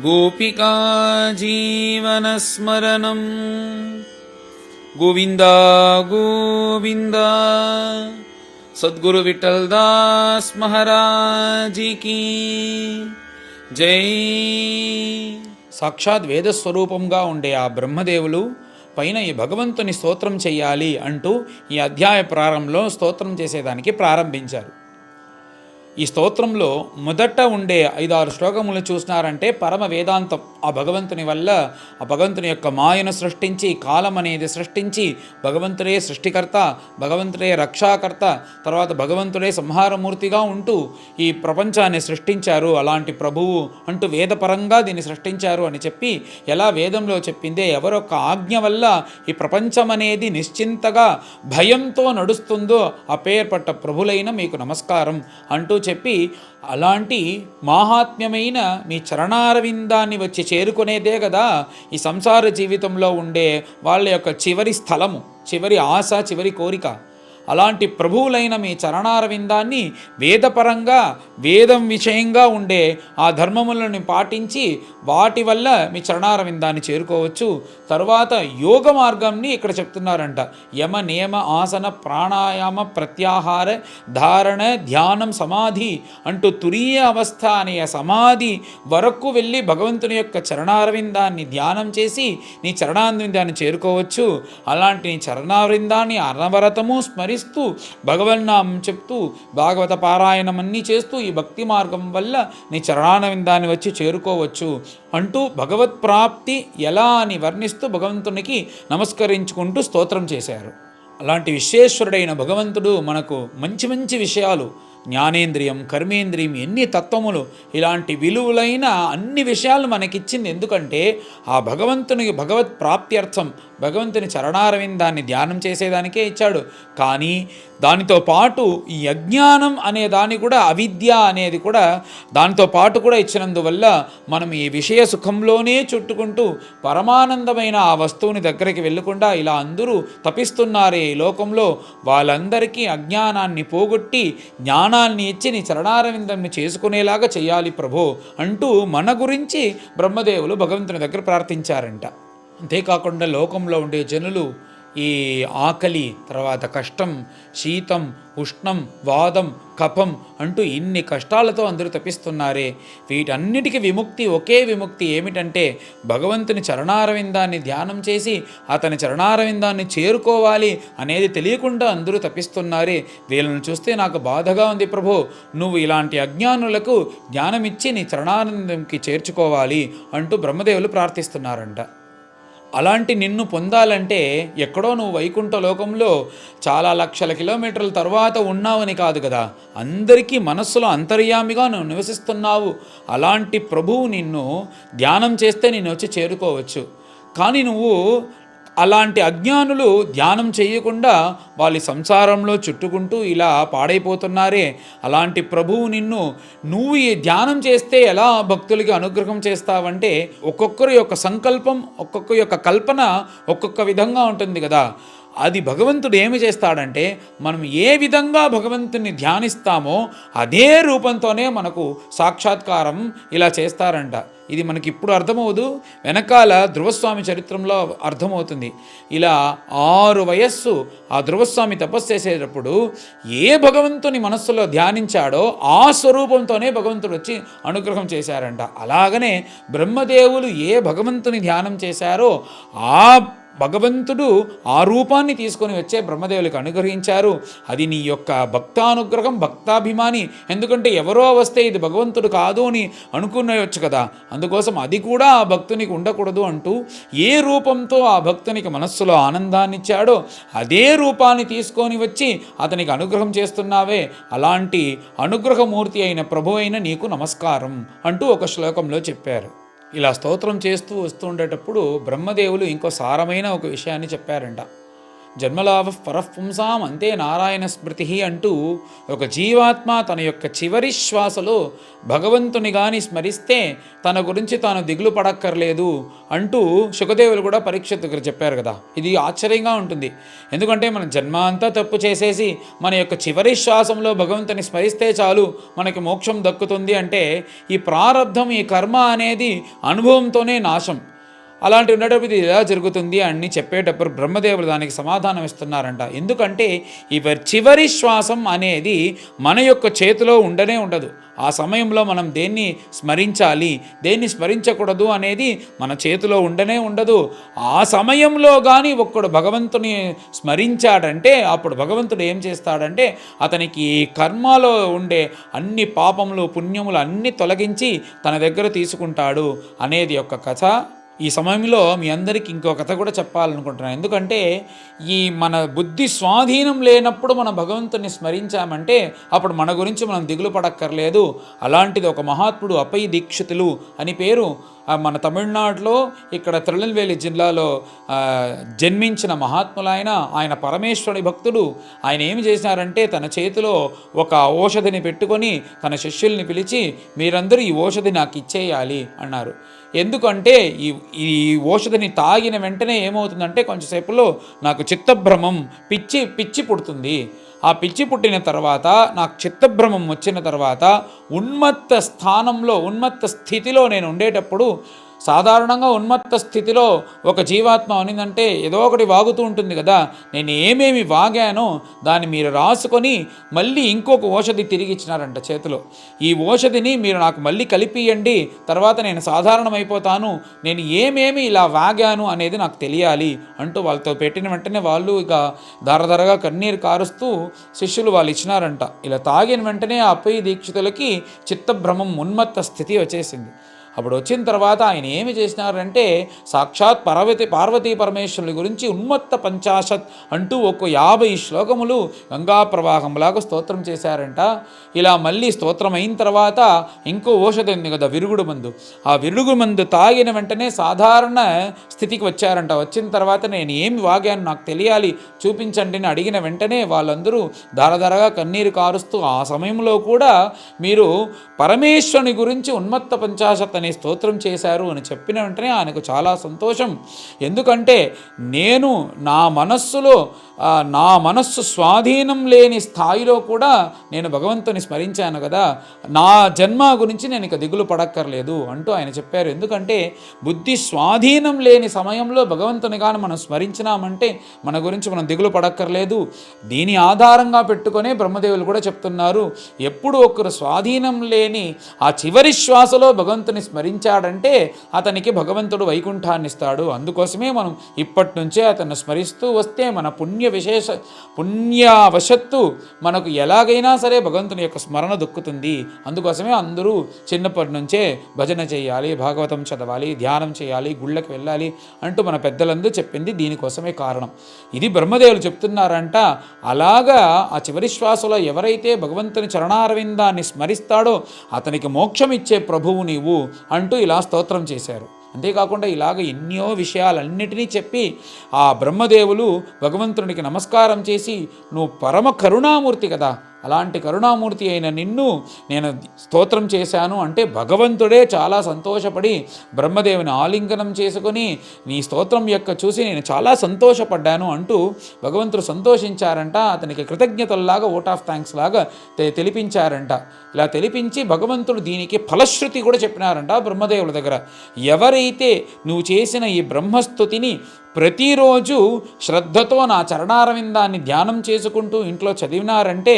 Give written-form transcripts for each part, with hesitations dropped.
गोपिका जीवनस्मरणं गोविंद गोविंद। सद्गुरु विठलदास महाराज की జై. సాక్షాత్ వేదస్వరూపంగా ఉండే ఆ బ్రహ్మదేవులు పైన ఈ భగవంతుని స్తోత్రం చెయ్యాలి అంటూ ఈ అధ్యాయ ప్రారంభంలో స్తోత్రం చేసేదానికి ప్రారంభించారు. ఈ స్తోత్రంలో మొదట ఉండే 5-6 శ్లోకములు చూసినారంటే పరమ వేదాంతం. ఆ భగవంతుని వల్ల ఆ భగవంతుని యొక్క మాయను సృష్టించి కాలం అనేది సృష్టించి భగవంతుడే సృష్టికర్త, భగవంతుడే రక్షాకర్త, తర్వాత భగవంతుడే సంహారమూర్తిగా ఉంటూ ఈ ప్రపంచాన్ని సృష్టించారు. అలాంటి ప్రభువు అంటూ వేదపరంగా దీన్ని సృష్టించారు అని చెప్పి ఎలా వేదంలో చెప్పిందే ఎవరొక్క ఆజ్ఞ వల్ల ఈ ప్రపంచం అనేది నిశ్చింతగా భయంతో నడుస్తుందో ఆ పేర్పట్ట ప్రభులైన మీకు నమస్కారం అంటూ చెప్పి అలాంటి మాహాత్మ్యమైన మీ చరణారవిందాన్ని వచ్చి చేరుకునేదే కదా ఈ సంసార జీవితంలో ఉండే వాళ్ళ యొక్క చివరి స్థలము, చివరి ఆశ, చివరి కోరిక. అలాంటి ప్రభువులైన మీ చరణారవిందాన్ని వేదపరంగా వేదం విషయంగా ఉండే ఆ ధర్మములను పాటించి వాటి వల్ల మీ చరణారవిందాన్ని చేరుకోవచ్చు. తర్వాత యోగ మార్గంని ఇక్కడ చెప్తున్నారంట. యమ నియమ ఆసన ప్రాణాయామ ప్రత్యాహార ధారణ ధ్యానం సమాధి అంటూ తురీయ అవస్థ అనే సమాధి వరకు వెళ్ళి భగవంతుని యొక్క చరణారవిందాన్ని ధ్యానం చేసి నీ చరణారవిందాన్ని చేరుకోవచ్చు. అలాంటి నీ చరణారవిందాన్ని అనవరతము స్మరిస్తూ భగవన్నామం చెప్తూ భాగవత పారాయణం అన్నీ చేస్తూ ఈ భక్తి మార్గం వల్ల నీ చరణారవిందాన్ని వచ్చి చేరుకోవచ్చు అంటూ భగవత్ ప్రాప్తి ఎలా అని వర్ణిస్తూ భగవంతునికి నమస్కరించుకుంటూ స్తోత్రం చేశారు. అలాంటి విశ్వేశ్వరుడైన భగవంతుడు మనకు మంచి మంచి విషయాలు, జ్ఞానేంద్రియం, కర్మేంద్రియం, ఎన్ని తత్వములు, ఇలాంటి విలువలైన అన్ని విషయాలు మనకిచ్చింది. ఎందుకంటే ఆ భగవంతునికి భగవత్ ప్రాప్త్యర్థం భగవంతుని చరణారవిందాన్ని ధ్యానం చేసేదానికే ఇచ్చాడు. కానీ దానితో పాటు ఈ అజ్ఞానం అనే దాన్ని కూడా, అవిద్య అనేది కూడా దానితో పాటు కూడా ఇచ్చినందువల్ల మనం ఈ విషయ సుఖంలోనే చుట్టుకుంటూ పరమానందమైన ఆ వస్తువుని దగ్గరికి వెళ్ళకుండా ఇలా అందరూ తపిస్తున్నారే ఈ లోకంలో, వాళ్ళందరికీ అజ్ఞానాన్ని పోగొట్టి జ్ఞానాన్ని ఇచ్చి నీ చరణారవిందాన్ని చేసుకునేలాగా చేయాలి ప్రభో అంటూ మన గురించి బ్రహ్మదేవులు భగవంతుని దగ్గర ప్రార్థించారంట. అంతేకాకుండా లోకంలో ఉండే జనులు ఈ ఆకలి, తర్వాత కష్టం, శీతం, ఉష్ణం, వాదం, కఫం అంటూ ఇన్ని కష్టాలతో అందరూ తపిస్తున్నారే, వీటన్నిటికీ విముక్తి ఒకే విముక్తి ఏమిటంటే భగవంతుని చరణారవిందాన్ని ధ్యానం చేసి అతని చరణారవిందాన్ని చేరుకోవాలి అనేది తెలియకుండా అందరూ తపిస్తున్నారే. వీళ్ళని చూస్తే నాకు బాధగా ఉంది ప్రభో, నువ్వు ఇలాంటి అజ్ఞానులకు జ్ఞానమిచ్చి నీ చరణారవిందంకి చేర్చుకోవాలి అంటూ బ్రహ్మదేవులు ప్రార్థిస్తున్నారంట. అలాంటి నిన్ను పొందాలంటే ఎక్కడో నువ్వు వైకుంఠ లోకంలో చాలా లక్షల కిలోమీటర్ల తర్వాత ఉన్నావని కాదు కదా, అందరికీ మనస్సులో అంతర్యామిగా నువ్వు నివసిస్తున్నావు. అలాంటి ప్రభువు నిన్ను ధ్యానం చేస్తే నిన్ను వచ్చి చేరుకోవచ్చు. కానీ నువ్వు అలాంటి అజ్ఞానులు ధ్యానం చేయకుండా వాళ్ళ సంసారంలో చుట్టుకుంటూ ఇలా పాడైపోతున్నారే, అలాంటి ప్రభువు నువ్వు ఈ ధ్యానం చేస్తే ఎలా భక్తులకి అనుగ్రహం చేస్తావంటే ఒక్కొక్కరి యొక్క సంకల్పం, ఒక్కొక్కరి యొక్క కల్పన ఒక్కొక్క విధంగా ఉంటుంది కదా. అది భగవంతుడు ఏమి చేస్తాడంటే మనం ఏ విధంగా భగవంతుని ధ్యానిస్తామో అదే రూపంతోనే మనకు సాక్షాత్కారం ఇలా చేస్తారంట. ఇది మనకి ఇప్పుడు అర్థమవుదు, వెనకాల ధ్రువస్వామి చరిత్రంలో అర్థమవుతుంది. ఇలా 6 వయస్సు ఆ ధ్రువస్వామి తపస్సు చేసేటప్పుడు ఏ భగవంతుని మనస్సులో ధ్యానించాడో ఆ స్వరూపంతోనే భగవంతుడు వచ్చి అనుగ్రహం చేశారంట. అలాగనే బ్రహ్మదేవులు ఏ భగవంతుని ధ్యానం చేశారో ఆ భగవంతుడు ఆ రూపాన్ని తీసుకొని వచ్చే బ్రహ్మదేవులకు అనుగ్రహించారు. అది నీ యొక్క భక్తానుగ్రహం, భక్తాభిమాని. ఎందుకంటే ఎవరో వస్తే ఇది భగవంతుడు కాదు అని అనుకునేవచ్చు కదా, అందుకోసం అది కూడా ఆ భక్తునికి ఉండకూడదు అంటూ ఏ రూపంతో ఆ భక్తునికి మనస్సులో ఆనందాన్ని ఇచ్చాడో అదే రూపాన్ని తీసుకొని వచ్చి అతనికి అనుగ్రహం చేస్తున్నావే, అలాంటి అనుగ్రహమూర్తి అయిన ప్రభు అయిన నీకు నమస్కారం అంటూ ఒక శ్లోకంలో చెప్పారు. ఇలా స్తోత్రం చేస్తూ వస్తూ ఉండేటప్పుడు బ్రహ్మదేవులు ఇంకో సారమైన ఒక విషయాన్ని చెప్పారంట. జన్మలాభ పరఃపుంసాం అంతే నారాయణ స్మృతి అంటూ ఒక జీవాత్మ తన యొక్క చివరి శ్వాసలో భగవంతుని కానీ స్మరిస్తే తన గురించి తాను దిగులు పడక్కర్లేదు అంటూ శుకదేవులు కూడా పరీక్షిత్ దగ్గర చెప్పారు కదా. ఇది ఆశ్చర్యంగా ఉంటుంది. ఎందుకంటే మన జన్మ అంతా తప్పు చేసేసి మన యొక్క చివరి శ్వాసంలో భగవంతుని స్మరిస్తే చాలు మనకి మోక్షం దక్కుతుంది అంటే ఈ ప్రారబ్ధం, ఈ కర్మ అనేది అనుభవంతోనే నాశం. అలాంటి ఉన్నప్పుడు ఇది ఎలా జరుగుతుంది అని చెప్పేటప్పుడు బ్రహ్మదేవులు దానికి సమాధానం ఇస్తున్నారంట. ఎందుకంటే ఈ చివరి శ్వాసం అనేది మన యొక్క చేతిలో ఉండనే ఉండదు. ఆ సమయంలో మనం దేన్ని స్మరించాలి, దేన్ని స్మరించకూడదు అనేది మన చేతిలో ఉండనే ఉండదు. ఆ సమయంలో కానీ ఒక్కడు భగవంతుని స్మరించాడంటే అప్పుడు భగవంతుడు ఏం చేస్తాడంటే అతనికి ఈ కర్మలో ఉండే అన్ని పాపములు, పుణ్యములు అన్నీ తొలగించి తన దగ్గర తీసుకుంటాడు అనేది ఒక కథ. ఈ సమయంలో మీ అందరికీ ఇంకో కథ కూడా చెప్పాలనుకుంటున్నాను. ఎందుకంటే ఈ మన బుద్ధి స్వాధీనం లేనప్పుడు మనం భగవంతుని స్మరించామంటే అప్పుడు మన గురించి మనం దిగులు పడక్కర్లేదు. అలాంటిది ఒక మహాత్ముడు అపై దీక్షితులు అని పేరు, మన తమిళనాడులో ఇక్కడ తిరునెల్వేలి జిల్లాలో జన్మించిన మహాత్ములైన ఆయన పరమేశ్వరుని భక్తుడు. ఆయన ఏమి చేశారంటే తన చేతిలో ఒక ఔషధిని పెట్టుకొని తన శిష్యుల్ని పిలిచి మీరందరూ ఈ ఔషధి నాకు ఇచ్చేయాలి అన్నారు. ఎందుకంటే ఈ ఔషధిని తాగిన వెంటనే ఏమవుతుందంటే కొంచెంసేపులో నాకు చిత్తభ్రమం, పిచ్చి పుడుతుంది. ఆ పిచ్చి పుట్టిన తర్వాత నాకు చిత్తభ్రమం వచ్చిన తర్వాత ఉన్మత్త స్థితిలో నేను ఉండేటప్పుడు, సాధారణంగా ఉన్మత్త స్థితిలో ఒక జీవాత్మ అనిందంటే ఏదో ఒకటి వాగుతూ ఉంటుంది కదా. నేను ఏమేమి వాగానో దాన్ని మీరు రాసుకొని మళ్ళీ ఇంకొక ఔషధి తిరిగి ఇచ్చినారంట చేతిలో. ఈ ఔషధిని మీరు నాకు మళ్ళీ కలిపియండి, తర్వాత నేను సాధారణమైపోతాను, నేను ఏమేమి ఇలా వాగాను అనేది నాకు తెలియాలి అంటూ వాళ్ళతో పెట్టిన వెంటనే వాళ్ళు ఇక ధరధరగా కన్నీరు కారుస్తూ శిష్యులు వాళ్ళు ఇచ్చినారంట. ఇలా తాగిన వెంటనే ఆ అప్పయ్య దీక్షితులకి చిత్తభ్రమం, ఉన్మత్త స్థితి వచ్చేసింది. అప్పుడు వచ్చిన తర్వాత ఆయన ఏమి చేసినారంటే సాక్షాత్ పార్వతీ పరమేశ్వరుల గురించి ఉన్మత్త పంచాశత్ అంటూ ఒక 50 శ్లోకములు గంగా ప్రవాహంలాగా స్తోత్రం చేశారంట. ఇలా మళ్ళీ స్తోత్రం అయిన తర్వాత ఇంకో ఔషధం ఉంది కదా, విరుగుడు మందు. ఆ విరుగుడు మందు తాగిన వెంటనే సాధారణ స్థితికి వచ్చారంట. వచ్చిన తర్వాత నేను ఏమి వాగాను నాకు తెలియాలి, చూపించండి అని అడిగిన వెంటనే వాళ్ళందరూ ధారధారగా కన్నీరు కారుస్తూ ఆ సమయంలో కూడా మీరు పరమేశ్వరుని గురించి ఉన్మత్త పంచాశత్ అనే స్తోత్రం చేశారు అని చెప్పిన వెంటనే ఆయనకు చాలా సంతోషం. ఎందుకంటే నేను నా మనస్సు స్వాధీనం లేని స్థాయిలో కూడా నేను భగవంతుని స్మరించాను కదా, నా జన్మ గురించి నేను ఇక దిగులు పడక్కర్లేదు అంటూ ఆయన చెప్పారు. ఎందుకంటే బుద్ధి స్వాధీనం లేని సమయంలో భగవంతుని కానీ మనం స్మరించినామంటే మన గురించి మనం దిగులు పడక్కర్లేదు. దీని ఆధారంగా పెట్టుకునే బ్రహ్మదేవులు కూడా చెప్తున్నారు, ఎప్పుడు ఒకరు స్వాధీనం లేని ఆ చివరి శ్వాసలో భగవంతుని స్మరించాడంటే అతనికి భగవంతుడు వైకుంఠాన్ని ఇస్తాడు. అందుకోసమే మనం ఇప్పటి నుంచే అతన్ని స్మరిస్తూ వస్తే మన పుణ్యవశత్తు మనకు ఎలాగైనా సరే భగవంతుని యొక్క స్మరణ దొక్కుతుంది. అందుకోసమే అందరూ చిన్నప్పటి నుంచే భజన చేయాలి, భాగవతం చదవాలి, ధ్యానం చేయాలి, గుళ్ళకి వెళ్ళాలి అంటూ మన పెద్దలందరూ చెప్పింది దీనికోసమే కారణం. ఇది బ్రహ్మదేవులు చెప్తున్నారంట. అలాగా ఆ చివరి శ్వాసలో ఎవరైతే భగవంతుని చరణారవిందాన్ని స్మరిస్తాడో అతనికి మోక్షం ఇచ్చే ప్రభువు నీవు అంటూ ఇలా స్తోత్రం చేశారు. అంతేకాకుండా ఇలాగ ఎన్నో విషయాలన్నిటినీ చెప్పి ఆ బ్రహ్మదేవులు భగవంతునికి నమస్కారం చేసి నువ్వు పరమ కరుణామూర్తి కదా, అలాంటి కరుణామూర్తి అయిన నిన్ను నేను స్తోత్రం చేశాను అంటే భగవంతుడే చాలా సంతోషపడి బ్రహ్మదేవుని ఆలింగనం చేసుకొని నీ స్తోత్రం యొక్క చూసి నేను చాలా సంతోషపడ్డాను అంటూ భగవంతుడు సంతోషించారంట. అతనికి కృతజ్ఞతల్లాగా ఓట్ ఆఫ్ థ్యాంక్స్ లాగా తెలిపించారంట. ఇలా తెలిపించి భగవంతుడు దీనికి ఫలశ్రుతి కూడా చెప్పినారంట బ్రహ్మదేవుల దగ్గర. ఎవరైతే నువ్వు చేసిన ఈ బ్రహ్మస్తుతిని ప్రతిరోజు శ్రద్ధతో నా చరణారవిందాన్ని ధ్యానం చేసుకుంటూ ఇంట్లో చదివినారంటే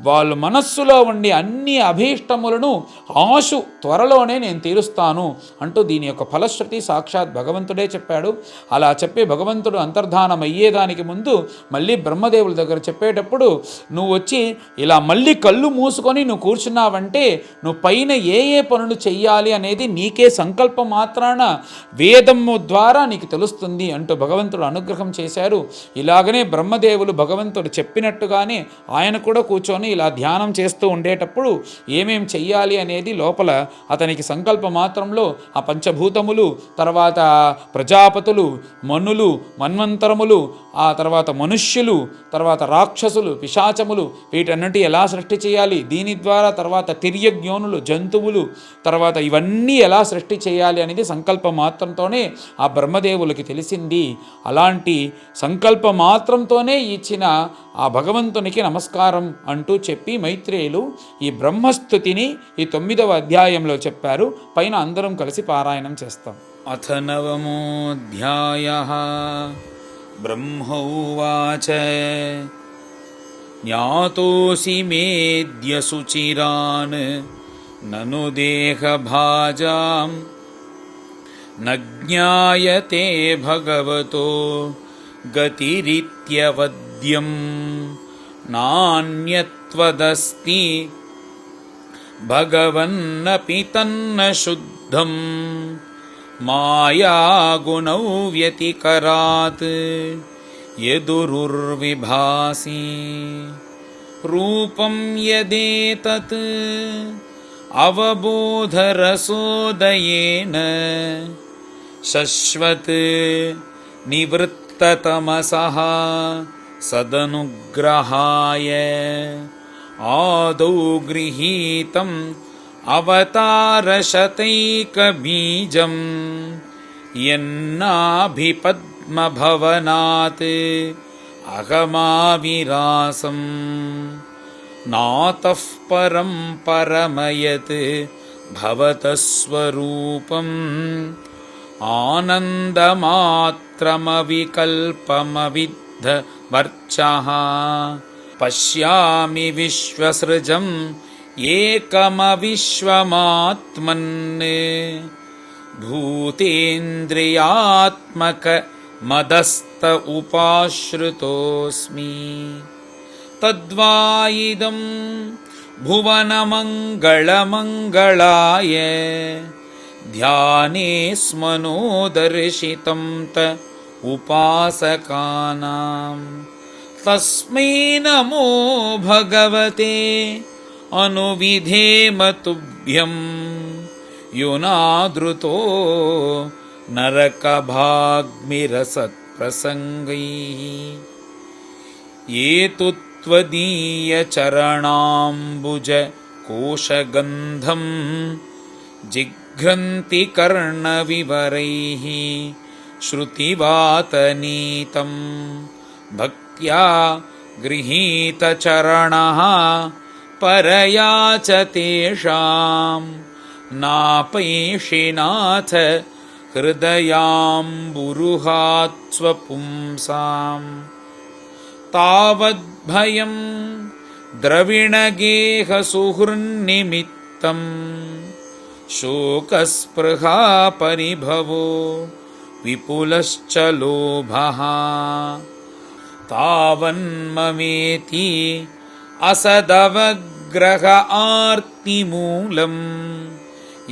వాళ్ళు మనస్సులో ఉండి అన్ని అభీష్టములను ఆశు త్వరలోనే నేను తీరుస్తాను అంటూ దీని యొక్క ఫలశ్రుతి సాక్షాత్ భగవంతుడే చెప్పాడు. అలా చెప్పి భగవంతుడు అంతర్ధానం అయ్యేదానికి ముందు మళ్ళీ బ్రహ్మదేవుల దగ్గర చెప్పేటప్పుడు నువ్వు వచ్చి ఇలా మళ్ళీ కళ్ళు మూసుకొని నువ్వు కూర్చున్నావంటే నువ్వు పైన ఏ పనులు చెయ్యాలి అనేది నీకే సంకల్పం మాత్రాన వేదము ద్వారా నీకు తెలుస్తుంది అంటూ భగవంతుడు అనుగ్రహం చేశారు. ఇలాగనే బ్రహ్మదేవులు భగవంతుడు చెప్పినట్టుగానే ఆయన కూడా కూర్చొని ఇలా ధ్యానం చేస్తూ ఉండేటప్పుడు ఏమేం చెయ్యాలి అనేది లోపల అతనికి సంకల్ప మాత్రంలో ఆ పంచభూతములు, తర్వాత ప్రజాపతులు, మనులు, మన్వంతరములు, ఆ తర్వాత మనుష్యులు, తర్వాత రాక్షసులు, పిశాచములు, వీటన్నిటి ఎలా సృష్టి చేయాలి, దీని ద్వారా తర్వాత తిర్యజ్ఞోనులు, జంతువులు, తర్వాత ఇవన్నీ ఎలా సృష్టి చేయాలి అనేది సంకల్ప మాత్రంతోనే ఆ బ్రహ్మదేవులకి తెలిసింది. అలాంటి సంకల్ప మాత్రంతోనే ఇచ్చిన ఆ భగవంతునికి నమస్కారం అంటూ చెప్పి మైత్రేయులు ఈ బ్రహ్మస్తుతిని ఈ 9వ అధ్యాయంలో చెప్పారు. పైన అందరం కలిసి పారాయణం చేస్తాం. అథ నవమోऽధ్యాయః. బ్రహ్మోవాచ జ్ఞాతోసి మేద్య సుచిరాన్ నను దేహభాజాం న జ్ఞాయతే భగవతో గతిరిత్యవద్యం నాన్యత్వదస్తి భగవన్నపి తన్న శుద్ధం మాయాగుణౌ వ్యతికరాత్ యదురుర్విభాసి రూపం యదేతత్ అవబోధరసోదయేన శశ్వత్ నివృత్తతమసః సదనుగ్రహాయ ఆదౌ గృహీతం అవతారశతైకబీజం యన్నాభిపద్మభవనాత్ అహమావిరాసం నాతః పరం పరమయత్ భవతః స్వరూపం ఆనందమాత్రమవికల్పమవిద్ధ వర్చః పశ్యామి విశ్వసృజం ఏకమవిశ్వమాత్మన్ భూతేంద్రియాత్మక మదస్థ ఉపాశ్రుతోస్మి తద్వాయిదం భువనమంగళమంగళాయ ధ్యానే స్మనోదర్శితం త ఉపాసకానాం తస్మై నమో భగవతే అనువిధేమ తుభ్యం యునాదృతో నరకభాగ్మిరసత్ప్రసంగైః ఏతు త్వదీయచరణాంబుజ కోశగంధం జిఘ్రంతి కర్ణవివరైః శ్రుతివాతనీతం భక్త్యా గృహీతచరణః పరయా చ తేషాం నాపైషినాథ హృదయాంబురుహాత్స్వపుంసాం తావద్భయం ద్రవిణగేహసుహృన్నిమిత్తం శోకస్పృహా పరిభవో విపులశ్చ లోభః తావన్మమేతి అసదవగ్రహ ఆర్తిమూలం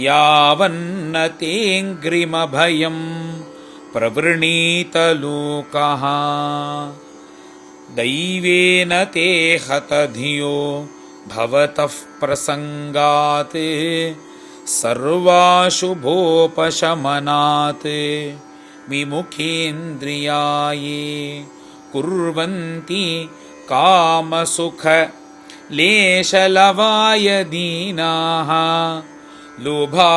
యావన్న తేంగ్రిమభయం ప్రవృణీతలోకః దైవేన తే హతధియో భవతః ప్రసంగాత్ సర్వాశుభోపశమనాత్ విముఖేంద్రియాయే కుర్వంతి కామసుఖ లేశలవాయ దీనాః లోభాభిభూతమనసో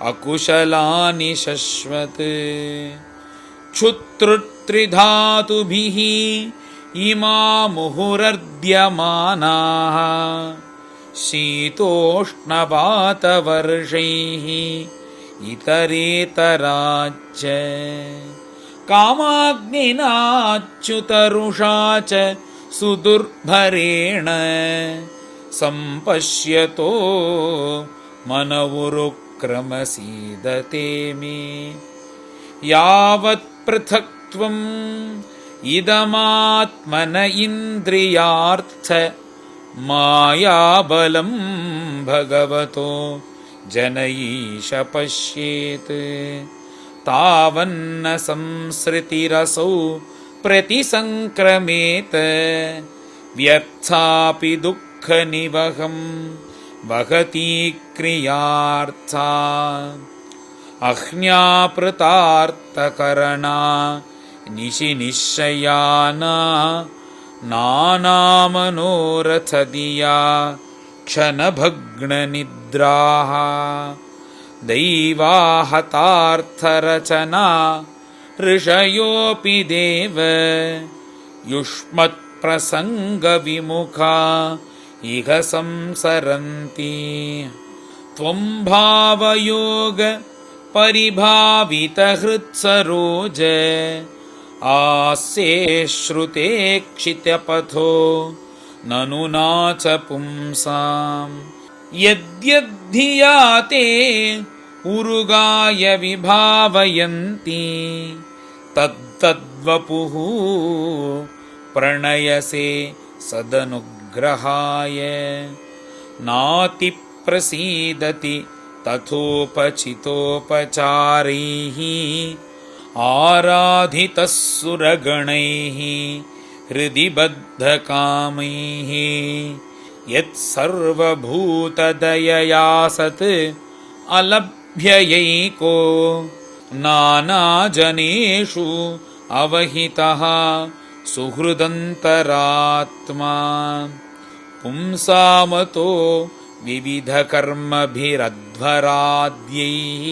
అకుశలాని శశ్వత్ క్షుత్రుత్రిధాతుభిః ఇమా ముహురర్ద్యమానాః శీతోష్ణవాతవర్షైః ఇతరేతరాచ్చ కామాగ్నినాచ్యుతరుషా చ సుదుర్భరేణ సంపశ్యతో మనవురుక్రమసీదతే మే యావత్ పృథక్త్వం ఇదమాత్మన ఇంద్రియార్థ మాయాబలం భగవతో జనయీష పశ్యేత్ तावन्न संसृतिरसौ प्रतिसंक्रमेत व्यर्थापि दुःखनिवहं वहति क्रियार्था अह्न्यापृतार्थकरणा निशिनिश्चयाना नानामनोरथदिया क्षणभग्ननिद्राः दैवाहतार्थरचना ऋषयोऽपि देव युष्मत्प्रसङ्गविमुखा इह संसरन्ति त्वं भावयोग परिभावितहृत्सरोज आस्ये श्रुते क्षित्यपथो ननु नाच पुंसाम् यद्यद्धिया ते उरुगाय विभावयन्ति तद्वपुः प्रणयसे सदनुग्रहाय नातिप्रसीदति तथोपचितोपचारैः आराधितः सुरगणैः हृदि बद्धकामैः यत्सर्वभूतदयया सत् अलभ्ययैको नानाजनेषु अवहितः सुहृदन्तरात्मा पुंसामतो विविधकर्मभिरध्वराद्यैः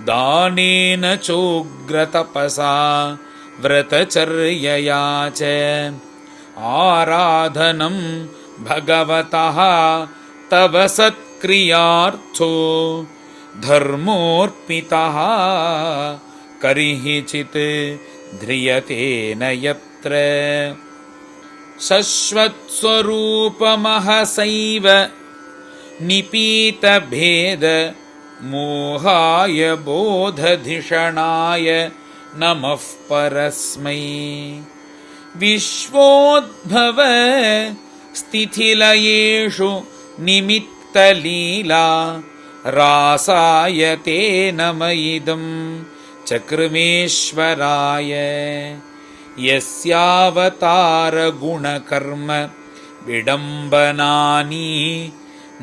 दानेन चोग्रतपसा व्रतचर्यया च आराधनं भगवतः तव सत्क्रियार्थो धर्मोऽर्पितः करिहिचित् ध्रियते न यत्र शश्वत्स्वरूपमहसैव निपीतभेद मोहाय बोधधिषणाय नमः परस्मै विश्वोद्भव स्थितिलयेषु निमित्तलीला रासाय ते नमः चकृमेश्वराय यस्यावतारगुणकर्म विडम्बनानि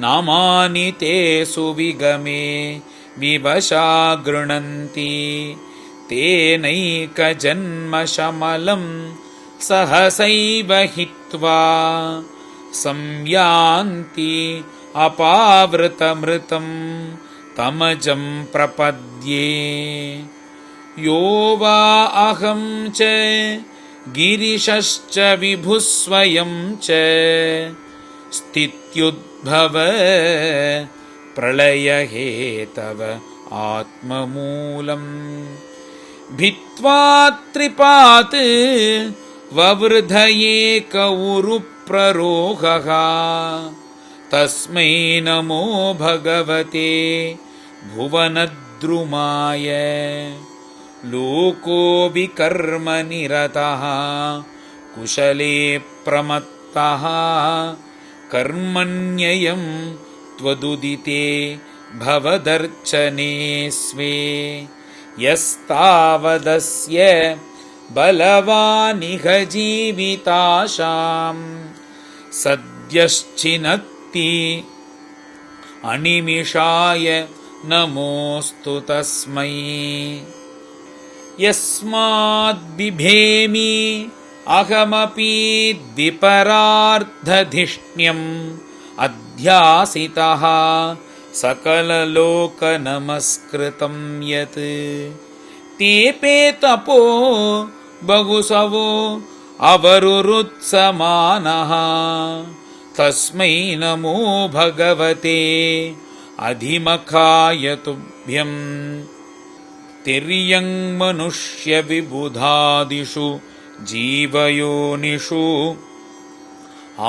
नामानि ते सुविगमे विवशा गृह्णन्ति तेनैकजन्मशमलं सहसैव हित्वा संयान्ति अपावृतमृतं तमजं प्रपद्ये यो वा अहं च गिरिशश्च विभुस्वयं च स्थित्युद्भव प्रलयहेतव आत्ममूलम् भित्त्वा त्रिपात् ववृधयेक उरुप्ररोहः तस्मै नमो भगवते भुवनद्रुमाय लोको विकर्मनिरतः कुशले प्रमत्तः कर्मण्ययं त्वदुदिते भवदर्चने स्वे यस्तावदस्य बलवानिह जीविताशां सद्यश्चिनत्ति अनिमिषाय नमोऽस्तु तस्मै यस्माद्बिभेमि अहमपि द्विपरार्धधिष्ण्यम् अध्यासितः सकललोकनमस्कृतं यत् तेऽपि तपो बहुसवो अवरुरुत्समानः तस्मै नमो भगवते अधिमखाय तुभ्यम् तिर्यं मनुष्यविबुधादिषु जीवयोनिषु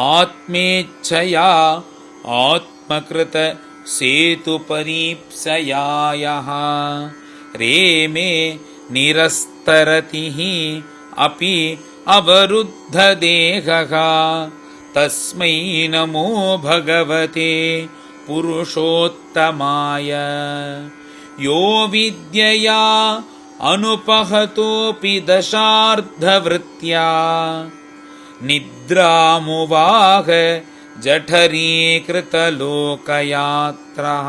आत्मेच्छया आत्मकृत सेतुपरीप्सयायः रेमे निरस्तरतिः अपि अवरुद्धदेहः तस्मै नमो भगवते पुरुषोत्तमाय यो विद्यया अनुपहतोऽपि दशार्धवृत्त्या निद्रामुवाह जठरीकृतलोकयात्रः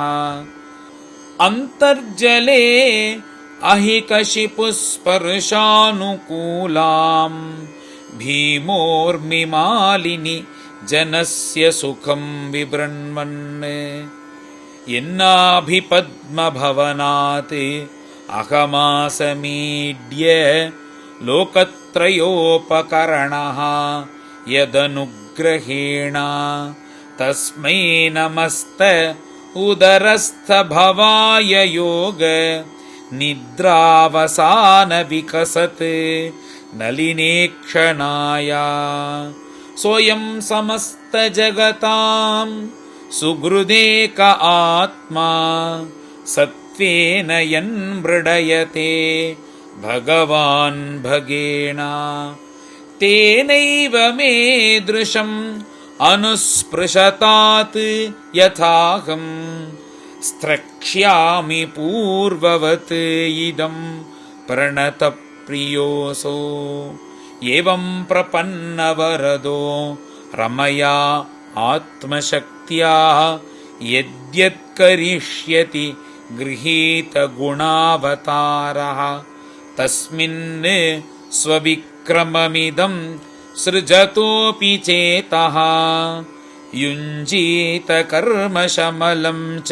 अन्तर्जले अहिकशिपुस्पर्शानुकूलाम् भीमोर्मिमालिनि जनस्य सुखं विबृण्वन् यन्नाभिपद्मभवनात् अहमासमीड्य लोकत्रयोपकरणः यदनुग्रहेण तस्मै नमस्त उदरस्थभवाय योग निद्रावसान विकसत् नलिनेक्षणाय सोऽयं समस्त जगतां सुहृदेक आत्मा सत्त्वेन यन्मृडयते भगवान् भगेन तेनैव मे दृशम् अनुस्पृशतात् यथाहं स्त्रक्ष्यामि पूर्ववत् इदं प्रणतप्रियोऽसौ एवं प्रपन्नवरदो रमया आत्मशक्त्या यद्यत्करिष्यति गृहीतगुणावतारः तस्मिन् स्वविक्रममिदं सृजतोऽपि चेतः युञ्जीत कर्मशमलं च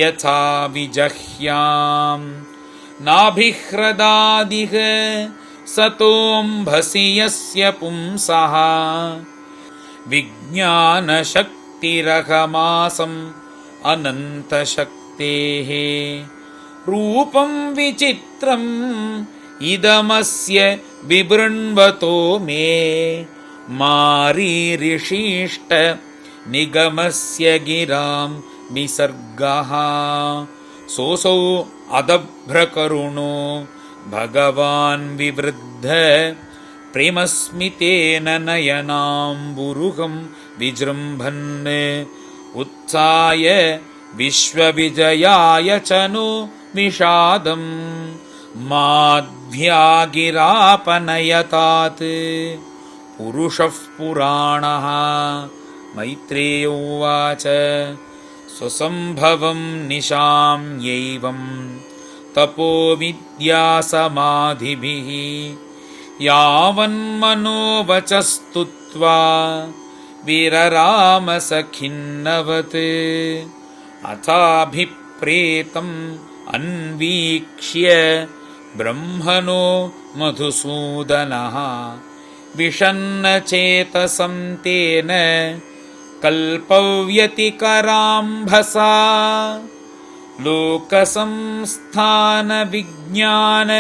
यथा विजह्याम् नाभिह्रदादिह सतोऽम्भसि यस्य पुंसः विज्ञानशक्तिरहमासम् अनन्तशक्तेः रूपं विचित्रम् इदमस्य विबृण्वतो मे मारीऋषीष्ट निगमस्य गिरां विसर्गः सोऽसौ अदभ्रकरुणो भगवान् विवृद्ध प्रेमस्मितेन नयनाम्बुरुहं विजृम्भन् उत्थाय विश्वविजयाय च नो विषादम् माध्व्यागिरापनयतात् पुरुषः पुराणः मैत्रेय उवाच स्वसम्भवं निशां यैवं तपो विद्यासमाधिभिः यावन्मनोवचस्तुत्वा विररामसखिन्नवत् अथाभिप्रेतम् अन्वीक्ष्य ब्रह्मणो मधुसूदनः विषन्नचेतसं तेन कल्पव्यतिकराम्भसा लोकसंस्थानविज्ञान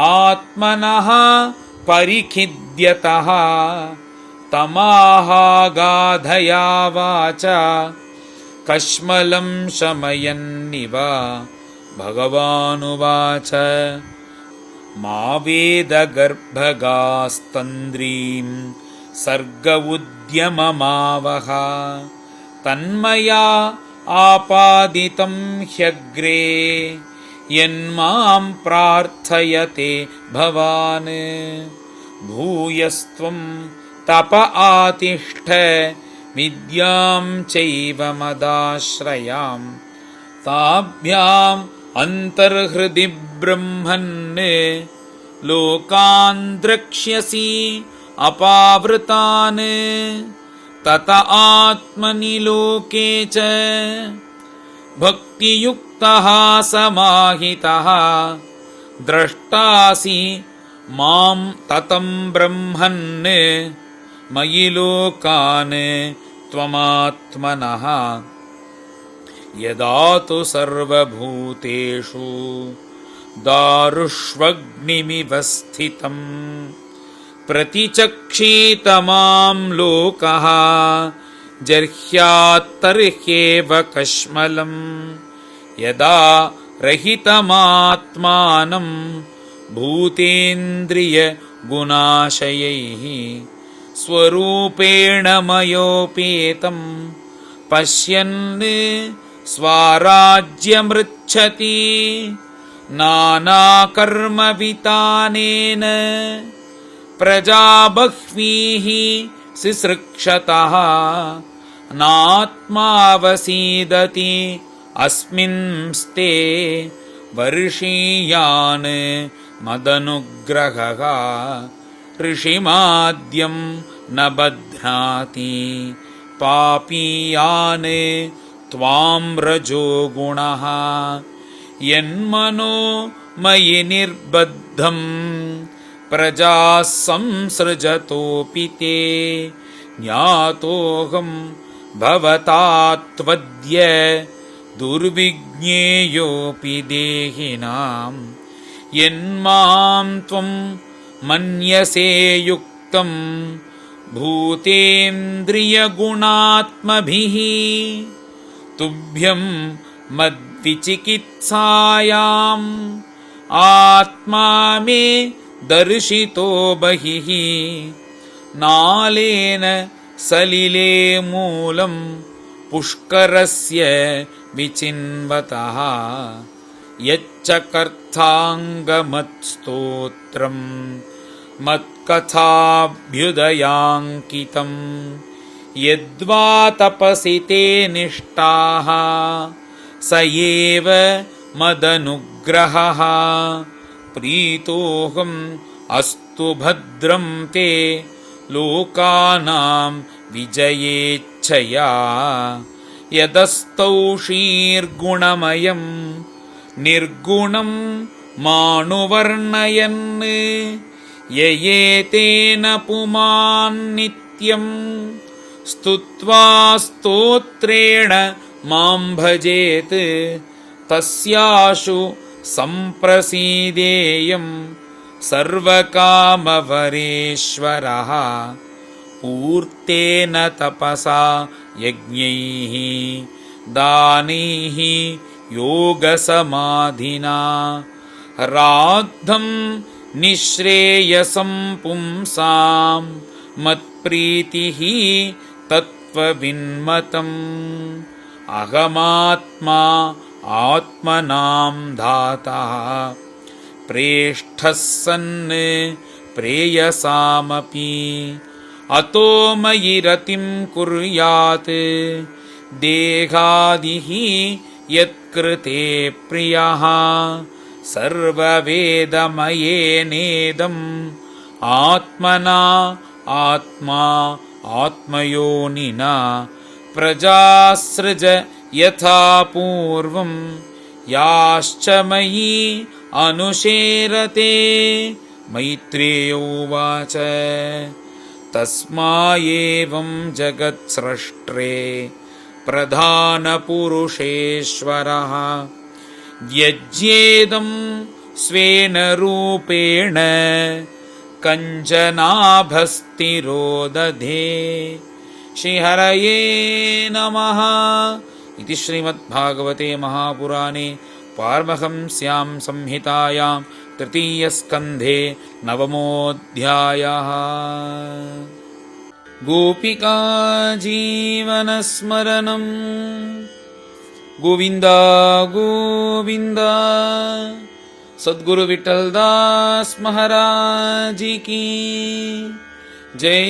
आत्मनः परिखिद्यतः तमाहागाधया वाचा कश्मलं शमयन्निव भगवानुवाच मा वेदगर्भगास्तन्द्रीं सर्ग उद्यममावह तन्मया आपादितं ह्यग्रे यन्मां प्रार्थयते भवान् भूयस्त्वं तप आतिष्ठ विद्यां चैव मदाश्रयां ताभ्याम् अन्तर्हृदि ब्रह्मन् लोकान् द्रक्ष्यसि अपावृतान् तत आत्मनि लोके च भक्तियुक्तः समाहितः द्रष्टासि मां ततं ब्रह्मन् मयि लोकान् त्वमात्मनः यदा तु सर्वभूतेषु दारुष्वग्निमिव स्थितम् प्रतिचक्षीत मां लोकः जर्ह्यात्तर्ह्येव कश्मलम् यदा रहितमात्मानं भूतेन्द्रियगुणाशयैः स्वरूपेण मयोपेतं पश्यन् स्वाराज्यमृच्छति नानाकर्मवितानेन प्रजा बह्वीः सिसृक्षतः नात्मावसीदति अस्मिंस्ते वर्षीयान् मदनुग्रहः ऋषिमाद्यं न बध्नाति पापीयान् त्वां रजो गुणः यन्मनो मयि निर्बद्धं प्रजाः संसृजतोऽपि ते ज्ञातोऽहं भवता त्वद्य दुर्विज्ञेयोऽपि देहिनां यन्मां त्वं मन्यसे युक्तं भूतेन्द्रियगुणात्मभिः तुभ्यं मद्विचिकित्सायाम् आत्मा मे दर्शितो बहिः नालेन सलिले मूलं पुष्करस्य विचिन्वतः यच्च कर्थाङ्गमत्स्तोत्रं मत्कथाभ्युदयाङ्कितं यद्वा तपसि ते निष्ठाः स एव मदनुग्रहः प्रीतोऽहम् अस्तु भद्रं ते लोकानां विजयेच्छया यदस्तौषीर्गुणमयं निर्गुणं मानुवर्णयन् ययेतेन पुमान्नित्यं स्तुत्वा स्तोत्रेण मां भजेत् तस्याशु सम्प्रसीदेयं सर्वकामवरेश्वरः पूर्तेन तपसा यज्ञैः दानैः योगसमाधिना राद्धं निःश्रेयसं पुंसां मत्प्रीतिः तत्त्वविन्मतम् अहमात्मा आत्मनां धाता प्रेष्ठः सन् प्रेयसामपि अतो मयि रतिं कुर्यात् देहादिः यत्कृते प्रियः सर्ववेदमयेनेदम् आत्मना आत्मा आत्मयोनिना प्रजासृज यथा पूर्वं याश्च मयि अनुशेरते मैत्रेय उवाच तस्माएवं जगत्स्रष्ट्रे प्रधानपुरुषेश्वरः यज्ञेदं स्वेन रूपेण कञ्चनाभस्तिरो दधे श्रीहरये नमः। इति श्रीमद्भागवते महापुराणे पारमहंस्यां संहितायां तृतीयस्कन्धे नवमोऽध्यायः। गोपिका जीवनस्मरणं गोविन्द गोविन्द। सद्गुरु विठ्ठलदास महाराज की जय।